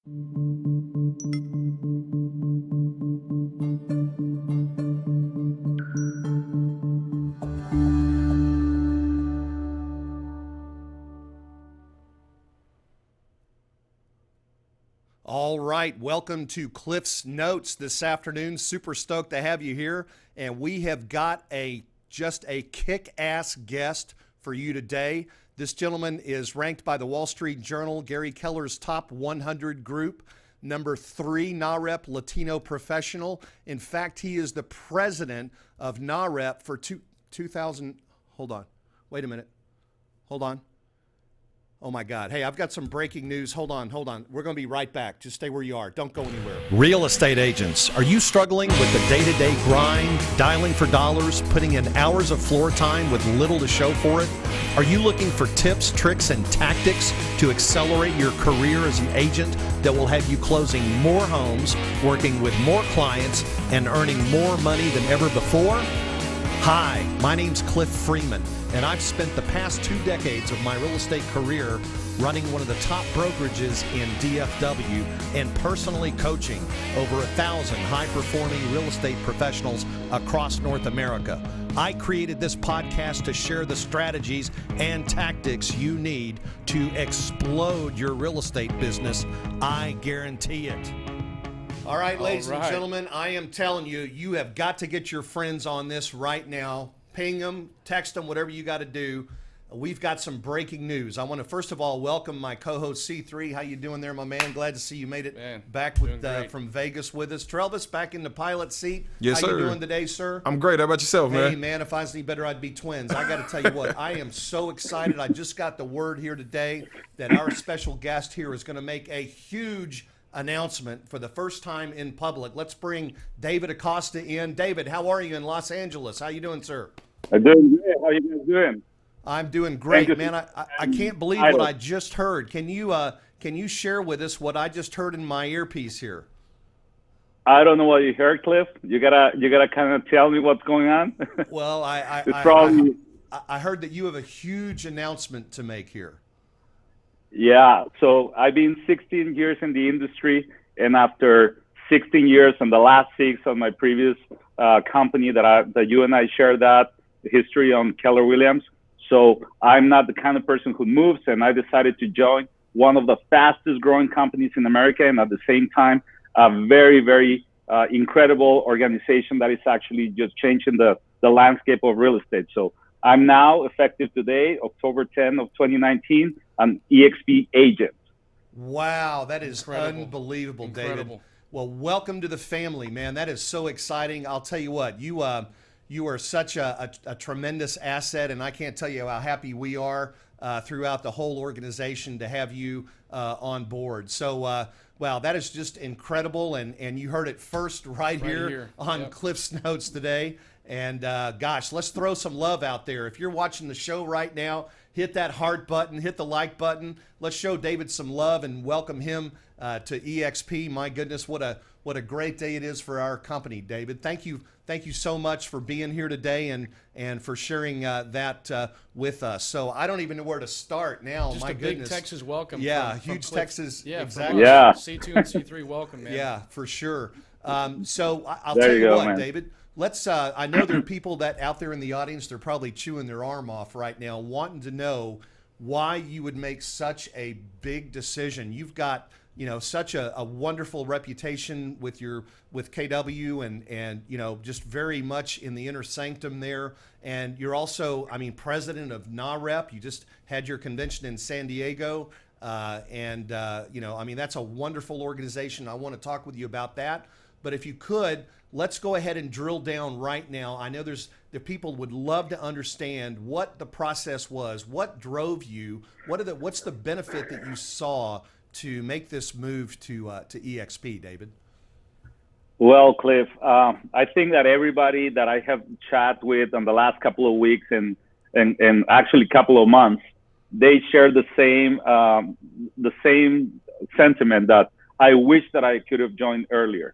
All right, welcome to Cliff's Notes this afternoon. Super stoked to have you here, and we have got just a kick-ass guest for you today. This gentleman is ranked by the Wall Street Journal, Gary Keller's top 100 group, number 3 NAREP Latino professional. In fact, he is the president of NAREP for 2000. Hold on. Wait a minute. Hold on. Oh my God. Hey, I've got some breaking news. Hold on. We're going to be right back. Just stay where you are. Don't go anywhere. Real estate agents, are you struggling with the day-to-day grind, dialing for dollars, putting in hours of floor time with little to show for it? Are you looking for tips, tricks, and tactics to accelerate your career as an agent that will have you closing more homes, working with more clients, and earning more money than ever before? Hi, my name's Cliff Freeman, and I've spent the past 2 decades of my real estate career running one of the top brokerages in DFW and personally coaching over 1,000 high-performing real estate professionals across North America. I created this podcast to share the strategies and tactics you need to explode your real estate business. I guarantee it. All right, ladies and gentlemen, I am telling you, you have got to get your friends on this right now. Ping them, text them, whatever you got to do. We've got some breaking news. I want to first of all welcome my co-host C3. How you doing there, my man? Glad to see you made it back from Vegas with us. Trelvis, back in the pilot seat. Yes, sir. How you doing today, sir? I'm great. How about yourself, man? Hey, man, if I was any better, I'd be twins. I got to tell you what, I am so excited. I just got the word here today that our special guest here is going to make a huge announcement for the first time in public. Let's bring David Acosta in. David, how are you in Los Angeles? How you doing, sir? I'm doing great. How you guys doing? I'm doing great, man. I can't believe what I just heard. Can you share with us what I just heard in my earpiece here? I don't know what you heard, Cliff. You gotta kind of tell me what's going on. Well, I heard that you have a huge announcement to make here. Yeah, so I've been 16 years in the industry, and after 16 years and the last 6 on my previous company that you and I share that history on Keller Williams. So I'm not the kind of person who moves, and I decided to join one of the fastest growing companies in America, and at the same time, a very, very incredible organization that is actually just changing the landscape of real estate. So I'm now, effective today, October 10 of 2019, an EXP agent. Wow, that is unbelievable, David. Well, welcome to the family, man. That is so exciting. I'll tell you what, you are such a tremendous asset, and I can't tell you how happy we are throughout the whole organization to have you on board. So, wow, that is just incredible, and you heard it first right here on Cliff's Notes today. And gosh, let's throw some love out there. If you're watching the show right now, hit that heart button, hit the like button. Let's show David some love and welcome him to EXP. My goodness, what a great day it is for our company, David. Thank you so much for being here today and for sharing that with us. So I don't even know where to start now. Just my goodness, big Texas welcome. Yeah, from huge Cliff. Texas. Yeah, exactly. Yeah. C2 and C3 welcome, man. Yeah, for sure. So I'll There tell you you go, what, man. David. Let's. I know there are people that out there in the audience. They're probably chewing their arm off right now, wanting to know why you would make such a big decision. You've got, such a wonderful reputation with KW and just very much in the inner sanctum there. And you're also, president of NAREP. You just had your convention in San Diego. That's a wonderful organization. I want to talk with you about that. But if you could, let's go ahead and drill down right now. I know the people would love to understand what the process was, what drove you, what's the benefit that you saw to make this move to EXP, David? Well, Cliff, I think that everybody that I have chat with in the last couple of weeks and actually couple of months, they share the same sentiment that I wish that I could have joined earlier.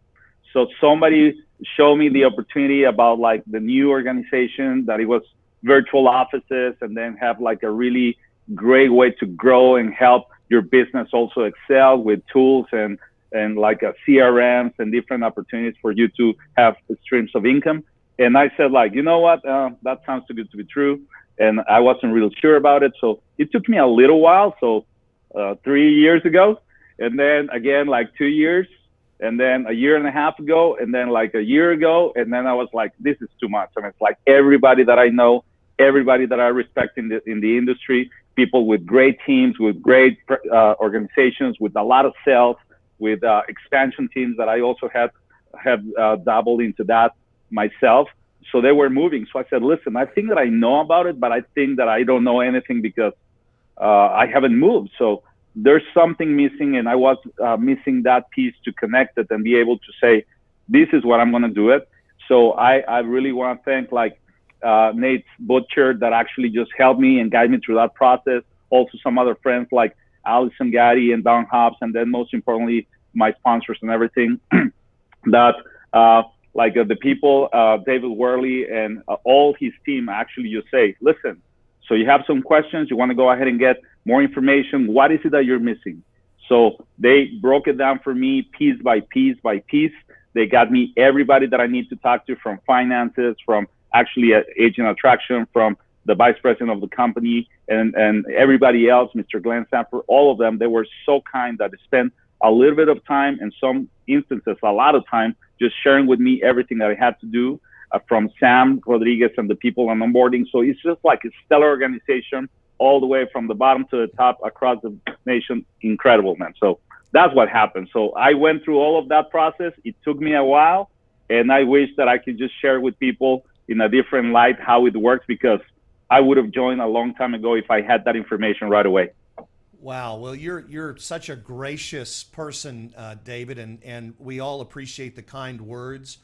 So somebody showed me the opportunity about like the new organization, that it was virtual offices, and then have like a really great way to grow and help your business also excel with tools and like CRMs and different opportunities for you to have streams of income. And I said, like, you know what, that sounds too good to be true. And I wasn't real sure about it. So it took me a little while. So 3 years ago, and then again, like 2 years, and then a year and a half ago, and then like a year ago. And then I was like, this is too much. I mean, it's like everybody that I know, everybody that I respect in the industry, people with great teams, with great organizations, with a lot of sales, with expansion teams that I also have dabbled into that myself. So they were moving. So I said, listen, I think that I know about it, but I think that I don't know anything because I haven't moved. So there's something missing, and I was missing that piece to connect it and be able to say, this is what I'm going to do it. So I really want to thank like Nate Butcher that actually just helped me and guided me through that process. Also some other friends like Allison Gaddy and Don Hobbs, and then most importantly, my sponsors and everything that like the people, David Worley and all his team actually just say, listen, so you have some questions, you want to go ahead and get more information. What is it that you're missing? So they broke it down for me piece by piece by piece. They got me everybody that I need to talk to, from finances, from actually agent attraction, from the vice president of the company, and everybody else, Mr. Glenn Sanford, all of them. They were so kind that they spent a little bit of time, in some instances, a lot of time, just sharing with me everything that I had to do, from Sam Rodriguez and the people on onboarding. So it's just like a stellar organization, all the way from the bottom to the top across the nation. Incredible, man. So that's what happened. So I went through all of that process. It took me a while, and I wish that I could just share with people in a different light how it works, because I would have joined a long time ago if I had that information right away. Wow. Well, you're such a gracious person, David, and we all appreciate the kind words.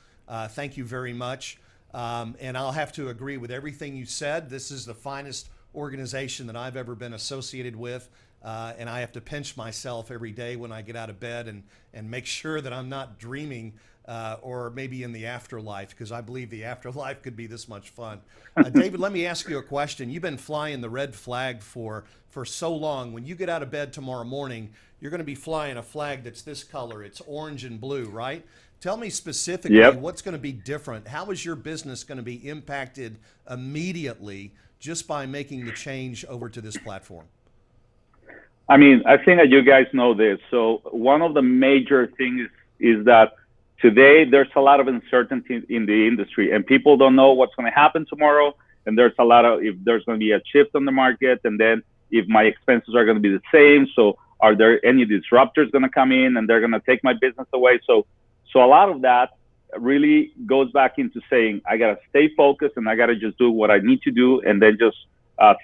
Thank you very much. And I'll have to agree with everything you said. This is the finest organization that I've ever been associated with. And I have to pinch myself every day when I get out of bed and make sure that I'm not dreaming or maybe in the afterlife, because I believe the afterlife could be this much fun. David, let me ask you a question. You've been flying the red flag for so long. When you get out of bed tomorrow morning, you're going to be flying a flag that's this color. It's orange and blue, right? Tell me specifically, what's going to be different? How is your business going to be impacted immediately just by making the change over to this platform? I mean, I think that you guys know this. So one of the major things is that today there's a lot of uncertainty in the industry, and people don't know what's going to happen tomorrow. And there's a lot of, if there's going to be a shift on the market, and then if my expenses are going to be the same. So are there any disruptors going to come in and they're going to take my business away? So a lot of that really goes back into saying, I got to stay focused and I got to just do what I need to do, and then just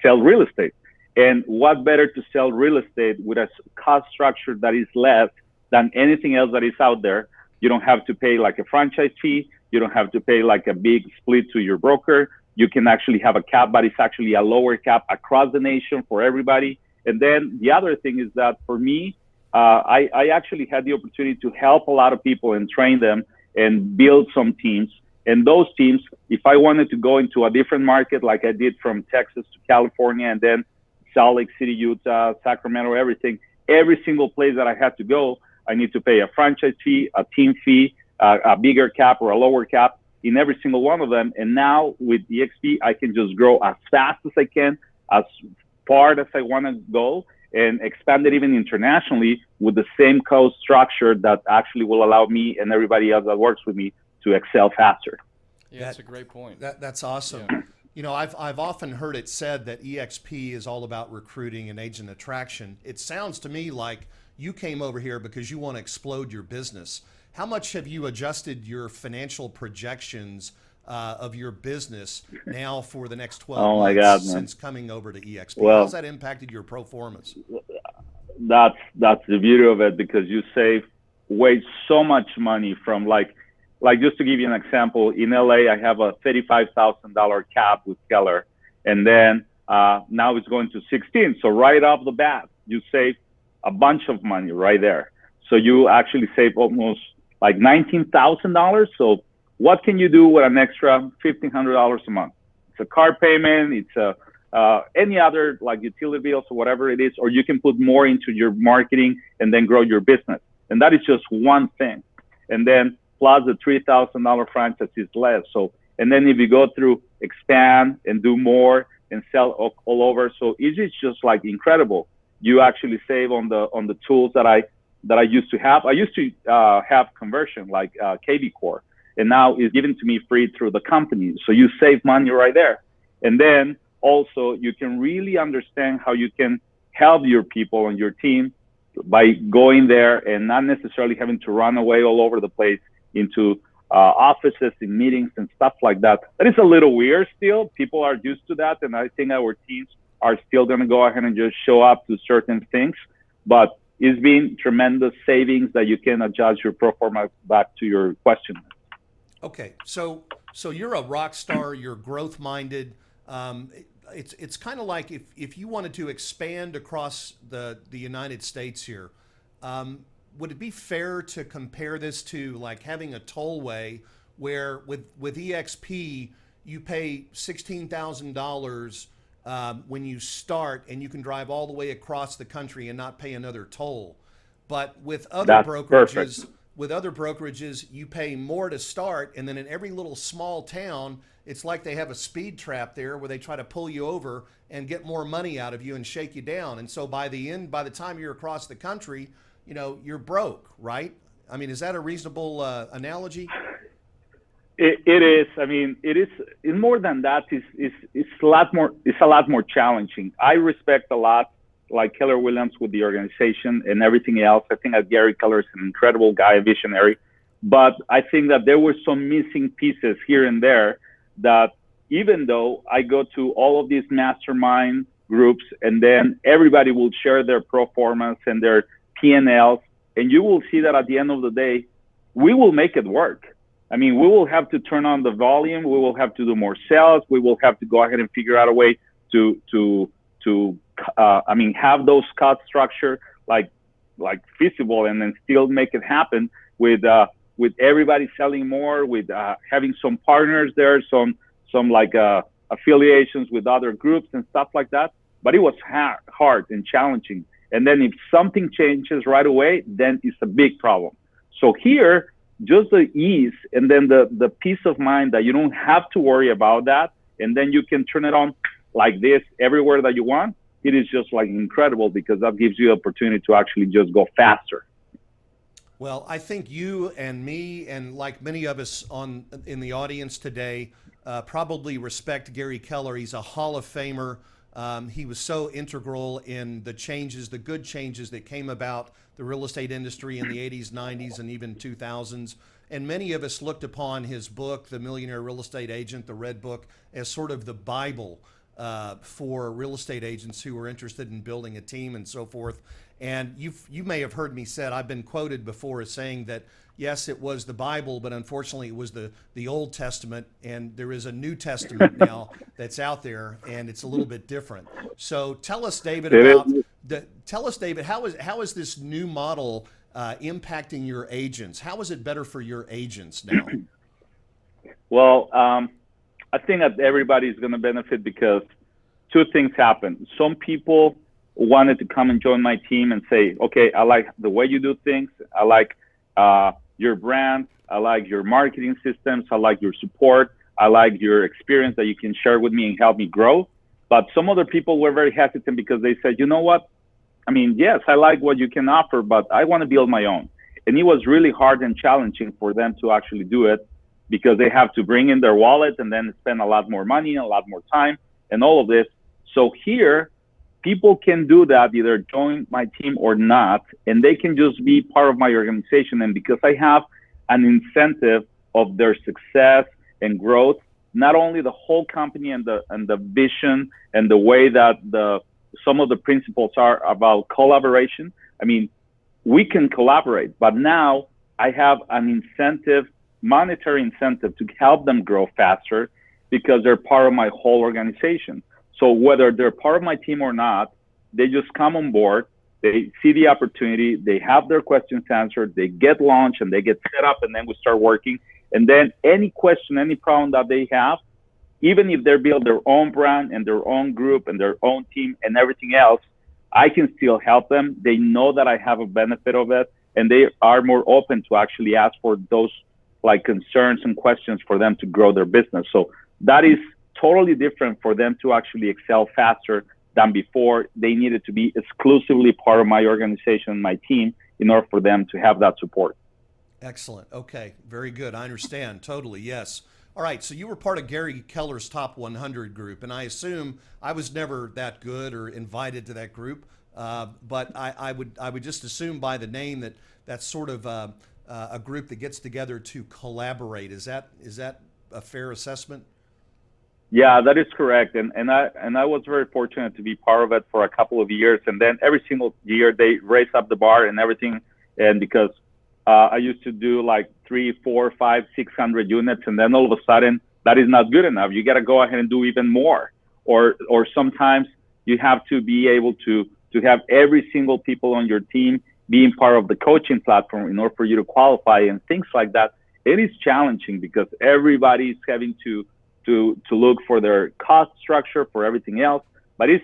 sell real estate. And what better to sell real estate with a cost structure that is less than anything else that is out there. You don't have to pay like a franchise fee. You don't have to pay like a big split to your broker. You can actually have a cap, but it's actually a lower cap across the nation for everybody. And then the other thing is that for me, I actually had the opportunity to help a lot of people and train them and build some teams. And those teams, if I wanted to go into a different market, like I did from Texas to California, and then Salt Lake City, Utah, Sacramento, everything, every single place that I had to go, I need to pay a franchise fee, a team fee, a bigger cap or a lower cap in every single one of them. And now with EXP, I can just grow as fast as I can, as far as I want to go, and expand it even internationally with the same cost structure that actually will allow me and everybody else that works with me to excel faster. Yeah, that's a great point. That's awesome. Yeah. You know, I've often heard it said that EXP is all about recruiting and agent attraction. It sounds to me like you came over here because you want to explode your business. How much have you adjusted your financial projections of your business now for the next 12 months since coming over to EXP? Well, how's that impacted your pro formas? That's the beauty of it, because you save way so much money from like just to give you an example, in LA, I have a $35,000 cap with Keller, and then now it's going to 16. So right off the bat, you save a bunch of money right there. So you actually save almost like $19,000. So what can you do with an extra $1,500 a month? It's a car payment. It's any other like utility bills or whatever it is, or you can put more into your marketing and then grow your business. And that is just one thing. And then plus the $3,000 franchise is less. So, and then if you go through expand and do more and sell all over, so it's just like incredible. You actually save on the tools that I used to have. I used to have conversion like KB Core, and now it's given to me free through the company. So you save money right there. And then also you can really understand how you can help your people on your team by going there and not necessarily having to run away all over the place into offices and meetings and stuff like that. That is a little weird still. People are used to that, and I think our teams are still going to go ahead and just show up to certain things. But it's been tremendous savings that you can adjust your pro forma back to your question. Okay, so you're a rock star. You're growth minded. It's kind of like if you wanted to expand across the United States here, would it be fair to compare this to like having a tollway where with EXP you pay $16,000 when you start, and you can drive all the way across the country and not pay another toll? But with other brokerages, you pay more to start, and then in every little small town, it's like they have a speed trap there where they try to pull you over and get more money out of you and shake you down. And so by the time you're across the country, you're broke, right? I mean, is that a reasonable analogy? It is. I mean, it is. More than that, it's a lot more challenging. I respect a lot, like Keller Williams with the organization and everything else. I think that Gary Keller is an incredible guy, a visionary. But I think that there were some missing pieces here and there that even though I go to all of these mastermind groups and then everybody will share their pro formas and their P&Ls, and you will see that at the end of the day, we will make it work. I mean, we will have to turn on the volume. We will have to do more sales. We will have to go ahead and figure out a way to have those cost structure like feasible, and then still make it happen with everybody selling more, with having some partners there, some affiliations with other groups and stuff like that. But it was hard and challenging. And then if something changes right away, then it's a big problem. So here, just the ease and then the peace of mind that you don't have to worry about that, and then you can turn it on like this everywhere that you want. It is just like incredible, because that gives you the opportunity to actually just go faster. Well, I think you and me, and like many of us in the audience today, probably respect Gary Keller. He's a Hall of Famer. He was so integral in the good changes that came about the real estate industry in the 80s, 90s, and even 2000s. And many of us looked upon his book, The Millionaire Real Estate Agent, the Red Book, as sort of the Bible for real estate agents who are interested in building a team and so forth. And you may have heard me said, I've been quoted before as saying that, yes, it was the Bible, but unfortunately it was the Old Testament, and there is a New Testament now that's out there, and it's a little bit different. So tell us, David, how is this new model impacting your agents? How is it better for your agents now? Well, I think that everybody's going to benefit, because two things happen. Some people wanted to come and join my team and say, okay, I like the way you do things. I like your brand. I like your marketing systems. I like your support. I like your experience that you can share with me and help me grow. But some other people were very hesitant, because they said, you know what? I mean, yes, I like what you can offer, but I want to build my own. And it was really hard and challenging for them to actually do it, because they have to bring in their wallet and then spend a lot more money, a lot more time, and all of this. So here, people can do that, either join my team or not, and they can just be part of my organization. And because I have an incentive of their success and growth, not only the whole company and the vision and the way that some of the principles are about collaboration. I mean, we can collaborate, but now I have an incentive, monetary incentive, to help them grow faster, because they're part of my whole organization. So whether they're part of my team or not, they just come on board, they see the opportunity, they have their questions answered, they get launched, and they get set up, and then we start working. And then any question, any problem that they have, even if they build their own brand and their own group and their own team and everything else, I can still help them. They know that I have a benefit of it, and they are more open to actually ask for those like concerns and questions for them to grow their business. So that is totally different for them to actually excel faster than before. They needed to be exclusively part of my organization, my team, in order for them to have that support. Excellent. Okay. Very good. I understand. Totally. Yes. All right. So you were part of Gary Keller's top 100 group, and I assume I was never that good or invited to that group. But I would just assume by the name that that's sort of a group that gets together to collaborate. Is that a fair assessment? Yeah, that is correct. And I was very fortunate to be part of it for a couple of years. And then every single year they raise up the bar and everything. And because I used to do like 3, 4, 5, 600 units, and then all of a sudden that is not good enough. You got to go ahead and do even more. Or sometimes you have to be able to have every single people on your team being part of the coaching platform in order for you to qualify and things like that. It is challenging because everybody's having to look for their cost structure for everything else, but it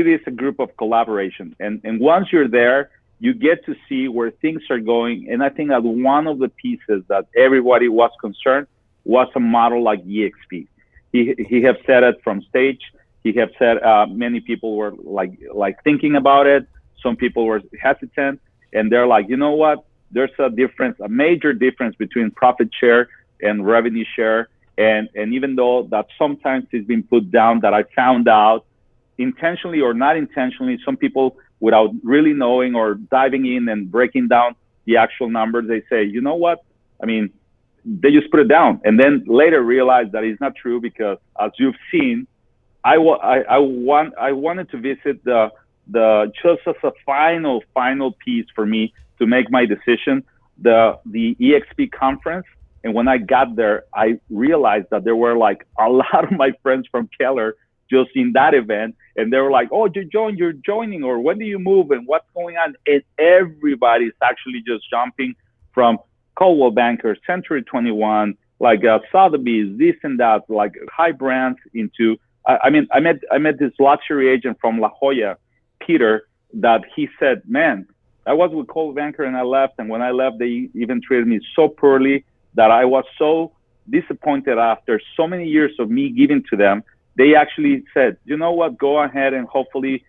is a group of collaboration. And once you're there, you get to see where things are going. And I think that one of the pieces that everybody was concerned was a model like EXP. He have said it from stage. He have said many people were like thinking about it. Some people were hesitant, and they're like, you know what? There's a major difference between profit share and revenue share. And even though that sometimes it's been put down, that I found out intentionally or not intentionally, some people without really knowing or diving in and breaking down the actual numbers, they say, you know what? I mean, they just put it down, and then later realize that it's not true because, as you've seen, I wanted to visit the just as a final piece for me to make my decision, the EXP conference. And when I got there, I realized that there were like a lot of my friends from Keller just in that event. And they were like, oh, you're joining, or when do you move, and what's going on? And everybody's actually just jumping from Coldwell Banker, Century 21, like Sotheby's, this and that, like high brands into, I met this luxury agent from La Jolla, Peter, that he said, man, I was with Coldwell Banker and I left. And when I left, they even treated me so poorly that I was so disappointed after so many years of me giving to them. They actually said, you know what, go ahead and hopefully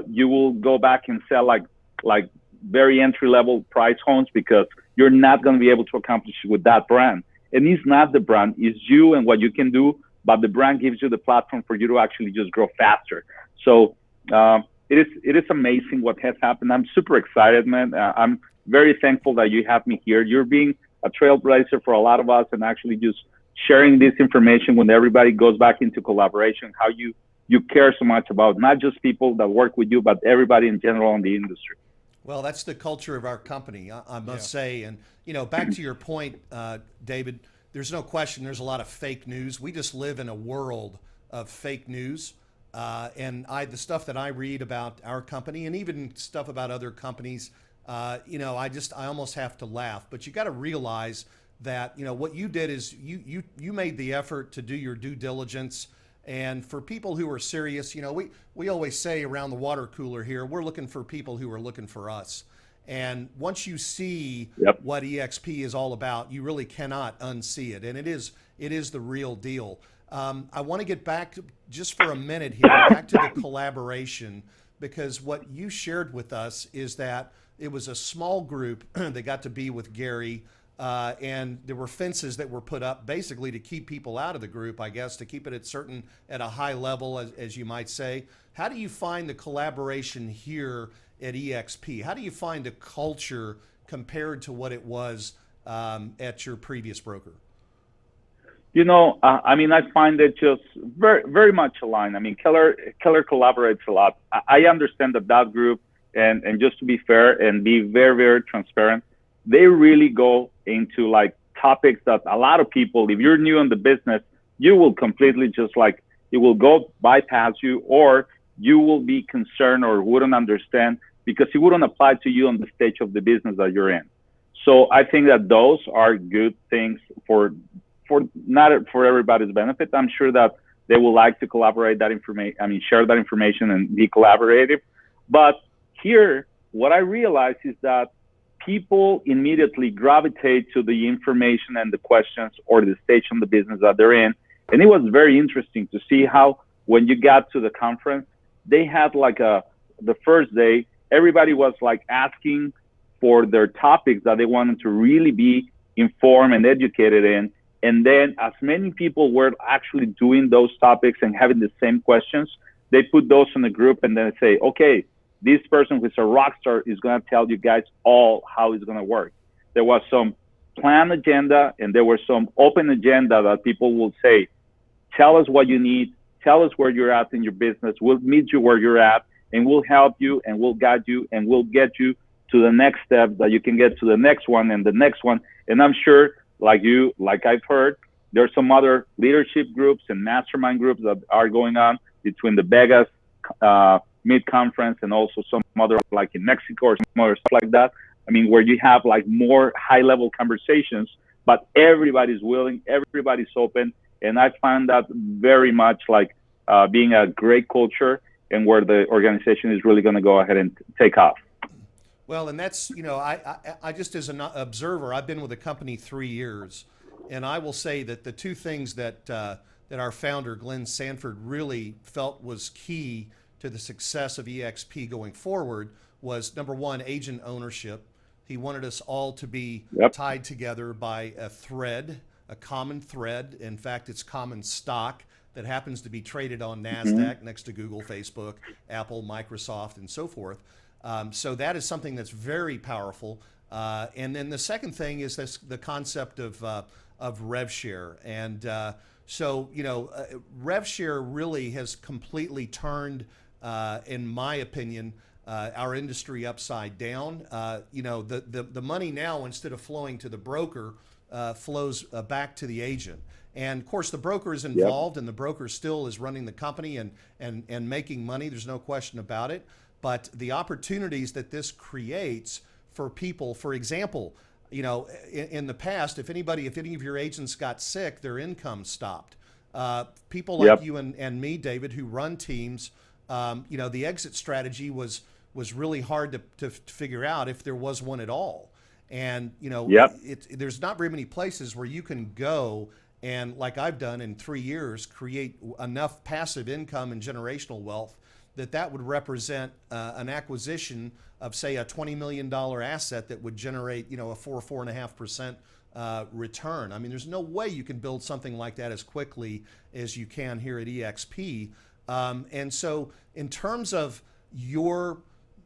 you will go back and sell like very entry-level price homes because you're not going to be able to accomplish it with that brand. And it's not the brand, it's you and what you can do, but the brand gives you the platform for you to actually just grow faster. So it is amazing what has happened. I'm super excited, man. I'm very thankful that you have me here. You're being a trailblazer for a lot of us, and actually just sharing this information when everybody goes back into collaboration, how you care so much about not just people that work with you, but everybody in general in the industry. Well, that's the culture of our company, I must say. And, back to your point, David, there's no question there's a lot of fake news. We just live in a world of fake news. And the stuff that I read about our company and even stuff about other companies, I almost have to laugh. But you got to realize that, what you did is you made the effort to do your due diligence. And for people who are serious, we always say around the water cooler here, we're looking for people who are looking for us. And once you see what EXP is all about, you really cannot unsee it. And it is the real deal. I want to get back just for a minute here, back to the collaboration, because what you shared with us is that it was a small group that got to be with Gary, and there were fences that were put up basically to keep people out of the group, I guess, to keep it at a high level, as you might say. How do you find the collaboration here at EXP? How do you find the culture compared to what it was at your previous broker? I find it just very, very much aligned. I mean, Keller collaborates a lot. I understand that group, and just to be fair and be very, very transparent, they really go into like topics that a lot of people, if you're new in the business, you will completely just like, it will go bypass you, or you will be concerned or wouldn't understand because it wouldn't apply to you on the stage of the business that you're in. So I think that those are good things for not for everybody's benefit. I'm sure that they will like to collaborate that information. I mean, share that information and be collaborative. But here, what I realized is that people immediately gravitate to the information and the questions or the stage of the business that they're in. And it was very interesting to see how when you got to the conference, they had like the first day, everybody was like asking for their topics that they wanted to really be informed and educated in. And then as many people were actually doing those topics and having the same questions, they put those in the group and then say, okay, this person who's a rock star is going to tell you guys all how it's going to work. There was some planned agenda and there was some open agenda that people will say, tell us what you need, tell us where you're at in your business, we'll meet you where you're at, and we'll help you and we'll guide you and we'll get you to the next step that you can get to the next one and the next one. And I'm sure, like I've heard, there's some other leadership groups and mastermind groups that are going on between the Vegas mid-conference and also some other, like in Mexico or some other stuff like that. I mean, where you have like more high-level conversations, but everybody's willing, everybody's open. And I find that very much like being a great culture and where the organization is really going to go ahead and take off. Well, and that's, I just as an observer, I've been with the company 3 years, and I will say that the two things that our founder, Glenn Sanford, really felt was key to the success of EXP going forward was, number one, agent ownership. He wanted us all to be tied together by a thread, a common thread. In fact, it's common stock that happens to be traded on NASDAQ next to Google, Facebook, Apple, Microsoft, and so forth. So that is something that's very powerful. And then the second thing is the concept of rev share. And so, rev share really has completely turned, in my opinion, our industry upside down. The money now, instead of flowing to the broker, flows back to the agent. And of course, the broker is involved, and the broker still is running the company and making money. There's no question about it. But the opportunities that this creates for people, for example, in the past, if any of your agents got sick, their income stopped. People like you and me, David, who run teams, the exit strategy was really hard to figure out if there was one at all. And, there's not very many places where you can go and, like I've done in 3 years, create enough passive income and generational wealth that would represent an acquisition of, say, a $20 million asset that would generate, a 4.5% return. I mean, there's no way you can build something like that as quickly as you can here at EXP. And so in terms of your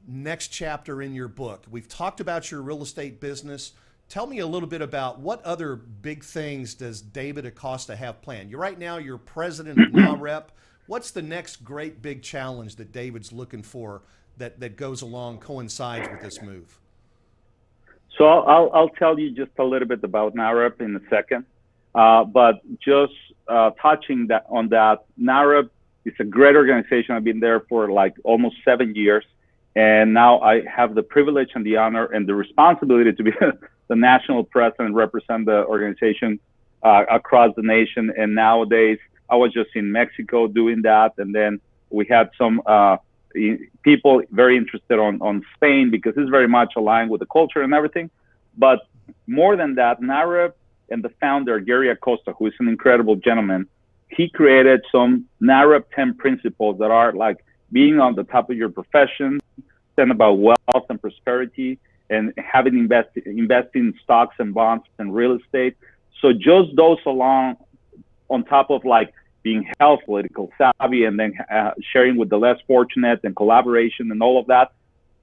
next chapter in your book, we've talked about your real estate business. Tell me a little bit about what other big things does David Acosta have planned? Right now, you're president of NAREP. What's the next great big challenge that David's looking for that goes along, coincides with this move? So I'll tell you just a little bit about NAREP in a second. But just touching on that, NAREP is a great organization. I've been there for like almost 7 years. And now I have the privilege and the honor and the responsibility to be the national president, represent the organization across the nation. And nowadays, I was just in Mexico doing that. And then we had some people very interested on Spain because it's very much aligned with the culture and everything. But more than that, NAREP and the founder, Gary Acosta, who is an incredible gentleman, he created some NAREP 10 principles that are like being on the top of your profession, and about wealth and prosperity, and having invested in stocks and bonds and real estate. So just those along on top of like being health, political savvy, and then sharing with the less fortunate and collaboration and all of that,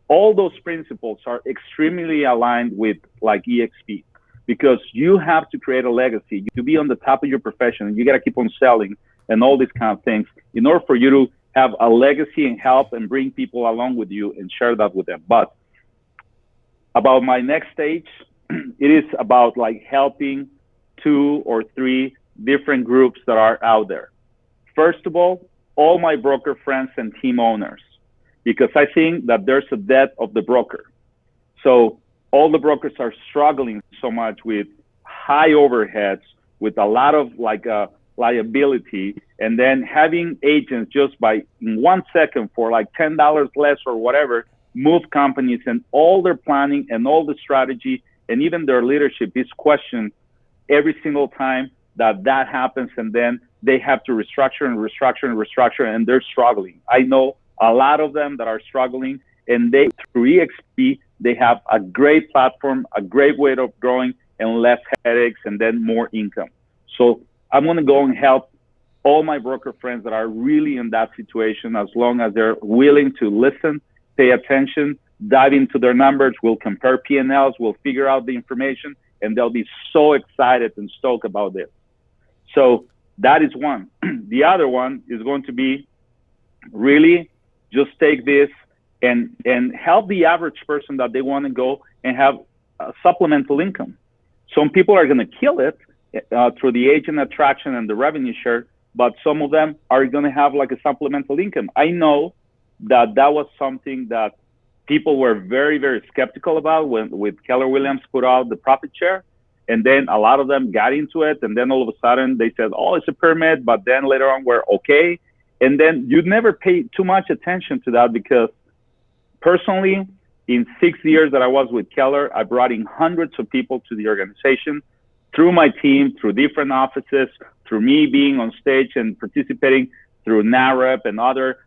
all those principles are extremely aligned with like EXP, because you have to create a legacy. You be on the top of your profession, and you got to keep on selling and all these kind of things in order for you to have a legacy and help and bring people along with you and share that with them. But about my next stage, it is about like helping 2 or 3 different groups that are out there. First of all my broker friends and team owners, because I think that there's a debt of the broker. So all the brokers are struggling so much with high overheads, with a lot of liability, and then having agents just by in 1 second for like $10 less or whatever move companies, and all their planning and all the strategy and even their leadership is questioned every single time that happens, and then they have to restructure, and they're struggling. I know a lot of them that are struggling, and they, through EXP, they have a great platform, a great way of growing, and less headaches, and then more income. So I'm going to go and help all my broker friends that are really in that situation, as long as they're willing to listen, pay attention, dive into their numbers. We'll compare P&Ls, we'll figure out the information, and they'll be so excited and stoked about this. So that is one. The other one is going to be really just take this and help the average person that they want to go and have a supplemental income. Some people are going to kill it through the agent attraction and the revenue share, but some of them are going to have like a supplemental income. I know that was something that people were very, very skeptical about with Keller Williams put out the profit share. And then a lot of them got into it. And then all of a sudden they said, oh, it's a pyramid. But then later on we're okay. And then you'd never pay too much attention to that, because personally, in 6 years that I was with Keller, I brought in hundreds of people to the organization through my team, through different offices, through me being on stage and participating through NAREP and other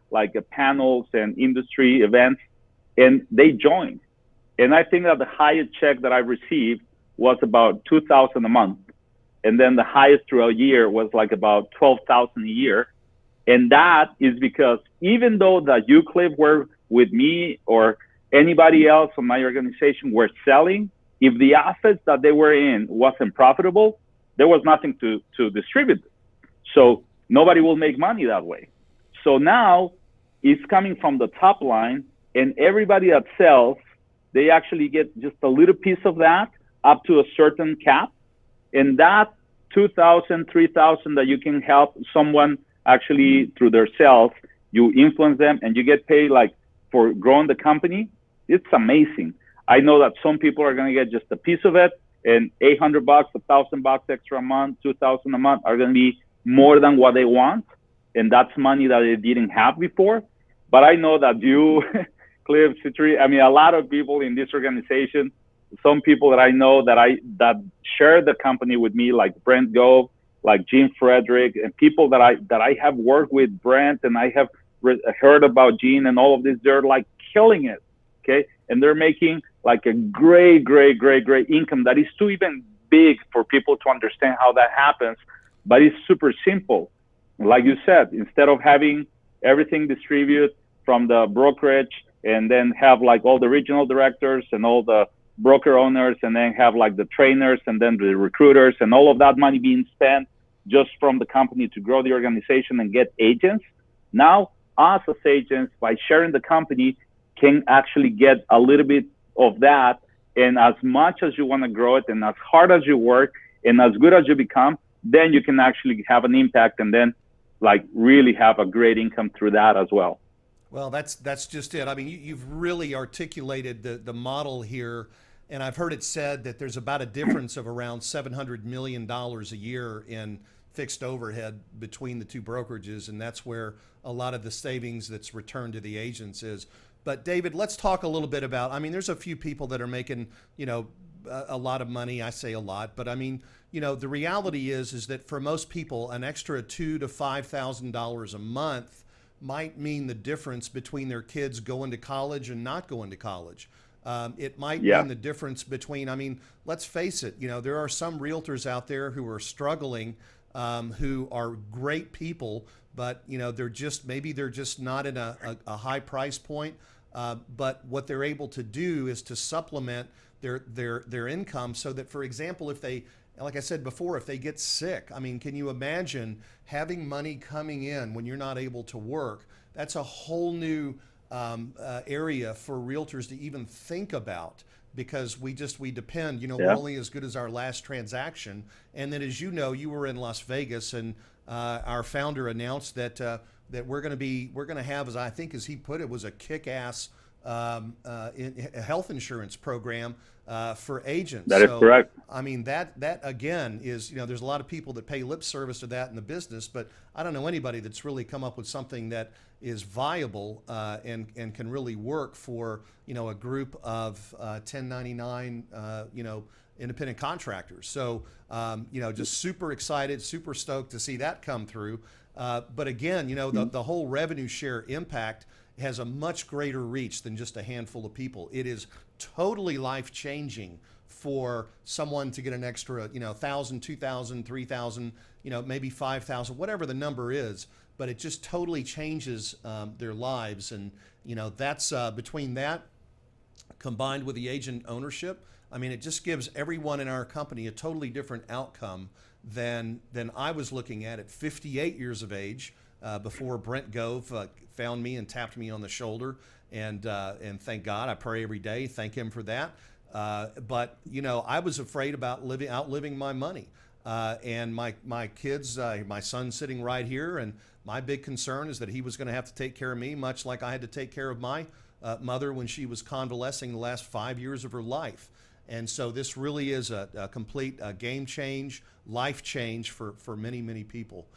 panels and industry events. And they joined. And I think that the highest check that I received was about $2,000 a month. And then the highest through a year was like about $12,000 a year. And that is because even though that you, Cliff, were with me or anybody else from my organization were selling, if the assets that they were in wasn't profitable, there was nothing to distribute. So nobody will make money that way. So now it's coming from the top line, and everybody that sells, they actually get just a little piece of that up to a certain cap. And that $2,000, $3,000 that you can help someone actually through their sales, you influence them and you get paid for growing the company. It's amazing. I know that some people are going to get just a piece of it, and $800, $1,000 extra a month, $2,000 a month are going to be more than what they want. And that's money that they didn't have before. But I know that you, Cliff, Citri, I mean, a lot of people in this organization, some people that I know that share the company with me, like Brent Gove, like Jim Frederick, and people that I have worked with, Brent, and I have heard about Gene and all of this. They're killing it, okay? And they're making a great income that is too even big for people to understand how that happens, but it's super simple. Like you said, instead of having everything distributed from the brokerage and then have all the regional directors and all the broker owners, and then have the trainers and then the recruiters and all of that money being spent just from the company to grow the organization and get agents. Now, us as agents, by sharing the company, can actually get a little bit of that. And as much as you want to grow it, and as hard as you work, and as good as you become, then you can actually have an impact, and then really have a great income through that as well. Well, that's just it. I mean, you've really articulated the model here, and I've heard it said that there's about a difference of around $700 million a year in fixed overhead between the two brokerages, and that's where a lot of the savings that's returned to the agents is. But David, let's talk a little bit about, I mean, there's a few people that are making, a lot of money. I say a lot, but I mean, the reality is that for most people, an extra $2,000 to $5,000 a month might mean the difference between their kids going to college and not going to college. It might mean the difference between, I mean, let's face it, there are some realtors out there who are struggling, who are great people, but they're just not in a high price point. But what they're able to do is to supplement their income, so that, for example, if they, like I said before, if they get sick, I mean, can you imagine having money coming in when you're not able to work? That's a whole new area for realtors to even think about, because we depend, we're only as good as our last transaction. And then, as you were in Las Vegas, and our founder announced that we're going to have, as I think as he put it, was a kick-ass in a health insurance program for agents. That is correct. I mean, that again is, there's a lot of people that pay lip service to that in the business, but I don't know anybody that's really come up with something that is viable and can really work for, a group of 1099, independent contractors. So, just super excited, super stoked to see that come through. But again, the whole revenue share impact has a much greater reach than just a handful of people. It is totally life-changing for someone to get an extra, 1,000, 2,000, 3,000, maybe 5,000, whatever the number is. But it just totally changes their lives. And, that's between that combined with the agent ownership, I mean, it just gives everyone in our company a totally different outcome than I was looking at 58 years of age before Brent Gove found me and tapped me on the shoulder. And thank God, I pray every day, thank him for that. But, I was afraid about outliving my money. And my kids, my son's sitting right here, and my big concern is that he was going to have to take care of me, much like I had to take care of my mother when she was convalescing the last 5 years of her life. And so this really is a complete game change, life change for many, many people.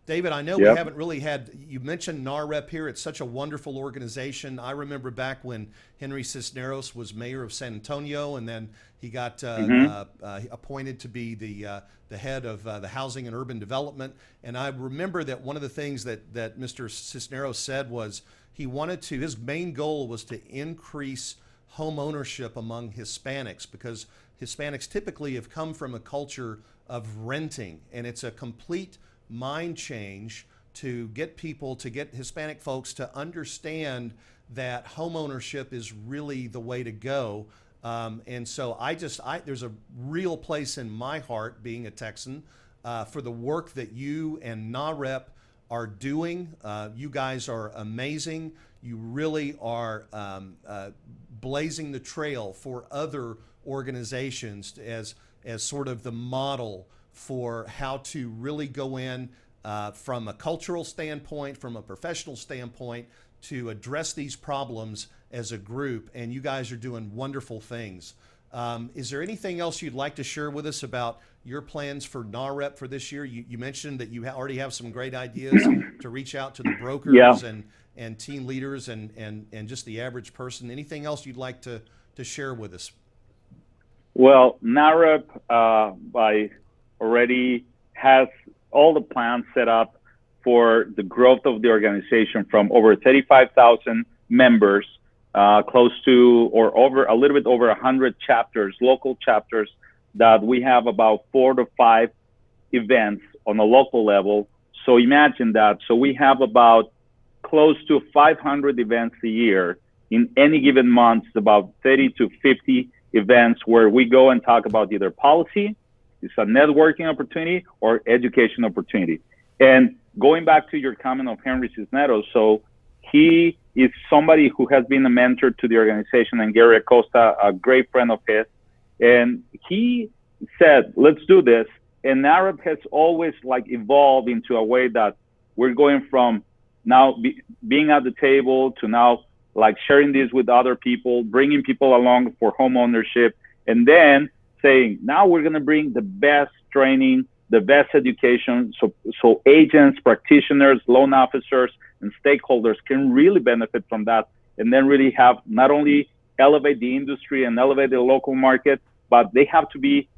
David, I know we haven't really you mentioned NAREP here. It's such a wonderful organization. I remember back when Henry Cisneros was mayor of San Antonio, and then he got appointed to be the head of the housing and urban development. And I remember that one of the things that Mr. Cisneros said was his main goal was to increase home ownership among Hispanics, because Hispanics typically have come from a culture of renting, and it's a complete mind change to get Hispanic folks to understand that home ownership is really the way to go. And so there's a real place in my heart, being a Texan, for the work that you and NAREP are doing. You guys are amazing. You really are blazing the trail for other organizations as sort of the model for how to really go in from a cultural standpoint, from a professional standpoint, to address these problems as a group. And you guys are doing wonderful things. Is there anything else you'd like to share with us about your plans for NAREP for this year? You mentioned that you already have some great ideas to reach out to the brokers and team leaders and just the average person. Anything else you'd like to share with us? Well, NAREP already has all the plans set up for the growth of the organization from over 35,000 members, close to or over a little bit over 100 chapters, local chapters, that we have about 4 to 5 events on a local level. So imagine that. So we have about close to 500 events a year. In any given month, about 30 to 50 events where we go and talk about either policy, it's a networking opportunity, or education opportunity. And going back to your comment of Henry Cisneros, so he is somebody who has been a mentor to the organization, and Gary Acosta, a great friend of his. And he said, let's do this. And NAREP has always evolved into a way that we're going from now being at the table to now sharing this with other people, bringing people along for home ownership, and then saying, now we're going to bring the best training, the best education, so agents, practitioners, loan officers, and stakeholders can really benefit from that, and then really have not only elevate the industry and elevate the local market, but they have to be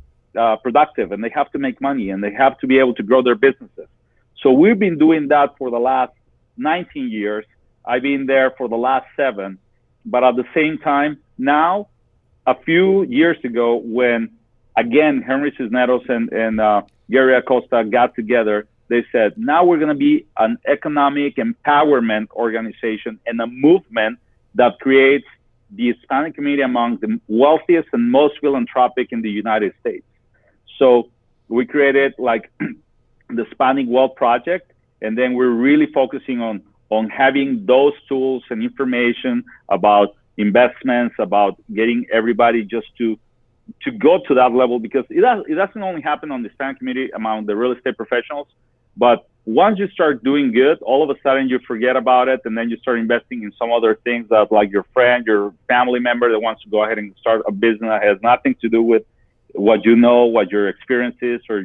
productive, and they have to make money, and they have to be able to grow their businesses. So we've been doing that for the last 19 years. I've been there for the last 7. But at the same time, now, a few years ago, when, again, Henry Cisneros and Gary Acosta got together, they said, now we're going to be an economic empowerment organization and a movement that creates the Hispanic community among the wealthiest and most philanthropic in the United States. So we created the Hispanic Wealth Project, and then we're really focusing on having those tools and information about investments, about getting everybody just to go to that level, because it doesn't only happen on the Hispanic community among the real estate professionals, but once you start doing good, all of a sudden you forget about it, and then you start investing in some other things that, like your friend, your family member that wants to go ahead and start a business that has nothing to do with what you know, what your experience is, or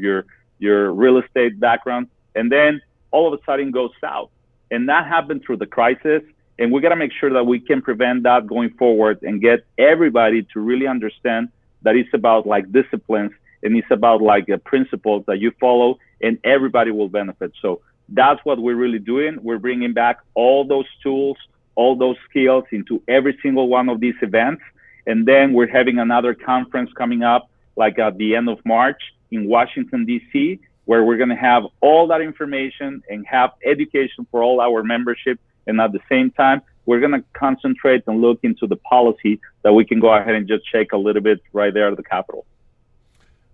your real estate background, and then all of a sudden goes south. And that happened through the crisis, and we got to make sure that we can prevent that going forward and get everybody to really understand that it's about like disciplines, and it's about like principles that you follow, and everybody will benefit. So that's what we're really doing. We're bringing back all those tools, all those skills into every single one of these events. And then we're having another conference coming up like at the end of March in Washington, D.C., where we're going to have all that information and have education for all our membership. And at the same time, we're going to concentrate and look into the policy that we can go ahead and just shake a little bit right there at the Capitol.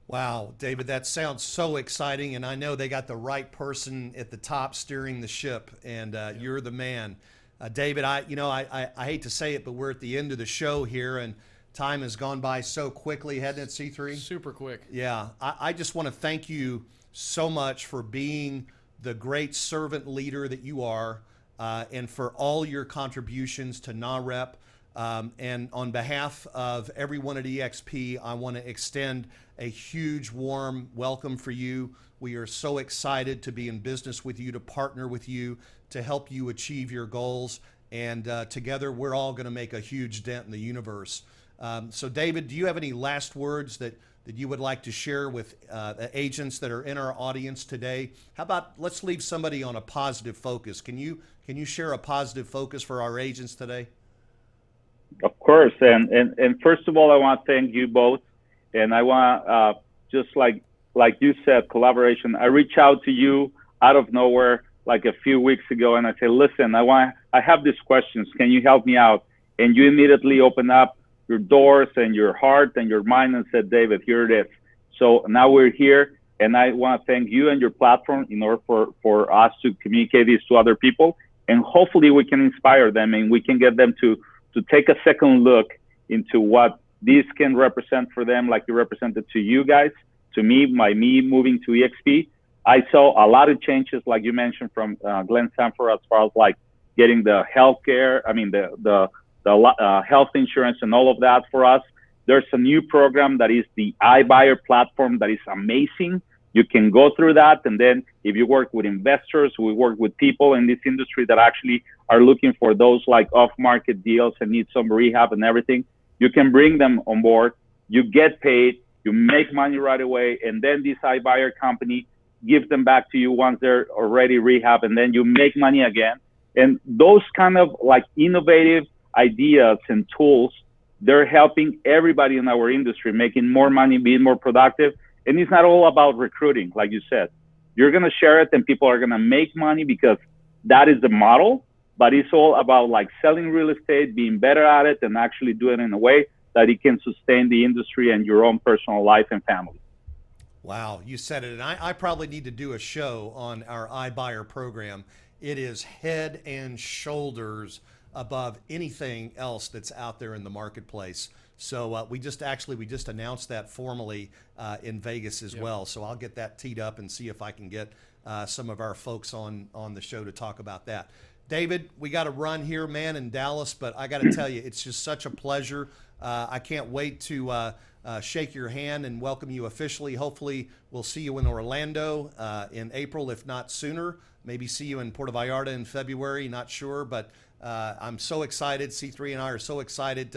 Wow, David, that sounds so exciting, and I know they got the right person at the top steering the ship, and you're the man. David, I hate to say it, but we're at the end of the show here, and time has gone by so quickly, hasn't it, C3? Super quick. Yeah, I just want to thank you so much for being the great servant leader that you are, and for all your contributions to NAREP. And on behalf of everyone at EXP, I want to extend a huge warm welcome for you. We are so excited to be in business with you, to partner with you, to help you achieve your goals. And together, we're all going to make a huge dent in the universe. So David, do you have any last words that you would like to share with agents that are in our audience today? How about let's leave somebody on a positive focus. Can you share a positive focus for our agents today? Of course, and first of all, I want to thank you both, and I want just like you said, collaboration. I reach out to you out of nowhere like a few weeks ago, and I say, listen, I have these questions. Can you help me out? And you immediately open up your doors and your heart and your mind and said, David, here it is. So now we're here, and I want to thank you and your platform in order for us to communicate this to other people, and hopefully we can inspire them and we can get them to take a second look into what this can represent for them, like you represented to you guys, to me, me moving to EXP. I saw a lot of changes, like you mentioned, from Glenn Sanford, as far as like getting the healthcare, the health insurance and all of that for us. There's a new program that is the iBuyer platform that is amazing. You can go through that, and then if you work with investors, we work with people in this industry that actually are looking for those like off-market deals and need some rehab and everything, you can bring them on board. You get paid, you make money right away, and then this iBuyer company gives them back to you once they're already rehab, and then you make money again. And those kind of like innovative ideas and tools, they're helping everybody in our industry, making more money, being more productive. And it's not all about recruiting, like you said. You're going to share it and people are going to make money because that is the model, but it's all about like selling real estate, being better at it, and actually doing it in a way that it can sustain the industry and your own personal life and family. Wow, you said it. And I probably need to do a show on our iBuyer program. It is head and shoulders above anything else that's out there in the marketplace. So we just announced that formally in Vegas as well. So I'll get that teed up and see if I can get some of our folks on the show to talk about that. David, we got to run here, man, in Dallas, but I got to tell you, it's just such a pleasure. I can't wait to shake your hand and welcome you officially. Hopefully we'll see you in Orlando in April, if not sooner. Maybe see you in Puerto Vallarta in February, not sure, but I'm so excited. C3 and I are so excited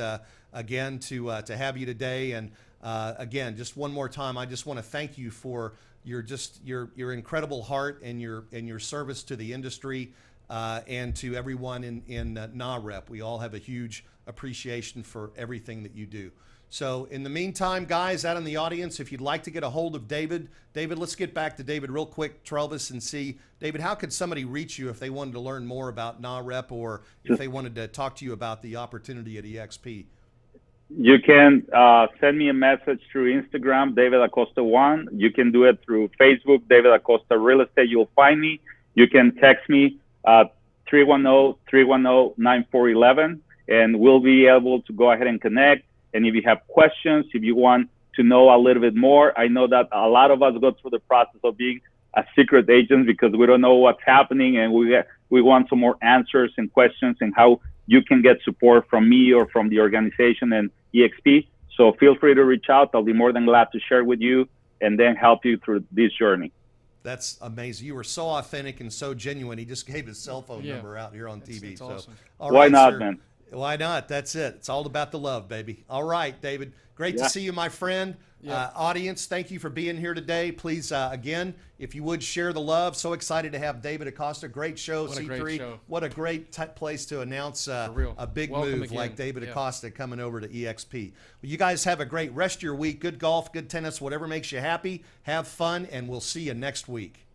again to have you today. And again, just one more time, I just want to thank you for your incredible heart and your service to the industry and to everyone in NAREP. We all have a huge appreciation for everything that you do. So in the meantime, guys out in the audience, if you'd like to get a hold of David, let's get back to David real quick, Travis, and see, David, how could somebody reach you if they wanted to learn more about NAREP or if they wanted to talk to you about the opportunity at EXP? You can send me a message through Instagram, David Acosta 1. You can do it through Facebook, David Acosta Real Estate. You'll find me. You can text me 310-310-9411, and we'll be able to go ahead and connect. And if you have questions, if you want to know a little bit more, I know that a lot of us go through the process of being as secret agents because we don't know what's happening, and we want some more answers and questions and how you can get support from me or from the organization and EXP. So feel free to reach out. I'll be more than glad to share with you and then help you through this journey. That's amazing. You were so authentic and so genuine. He just gave his cell phone number out here on TV. It's awesome. All Why right, not, sir. man? Why not? That's it. It's all about the love, baby. All right, David. Great to see you, my friend. Audience, thank you for being here today. Please, again, if you would share the love. So excited to have David Acosta. Great show, What a C3. great show. What a great place to announce a big Welcome move again. like David Acosta coming over to EXP. Well, you guys have a great rest of your week. Good golf, good tennis, whatever makes you happy. Have fun, and we'll see you next week.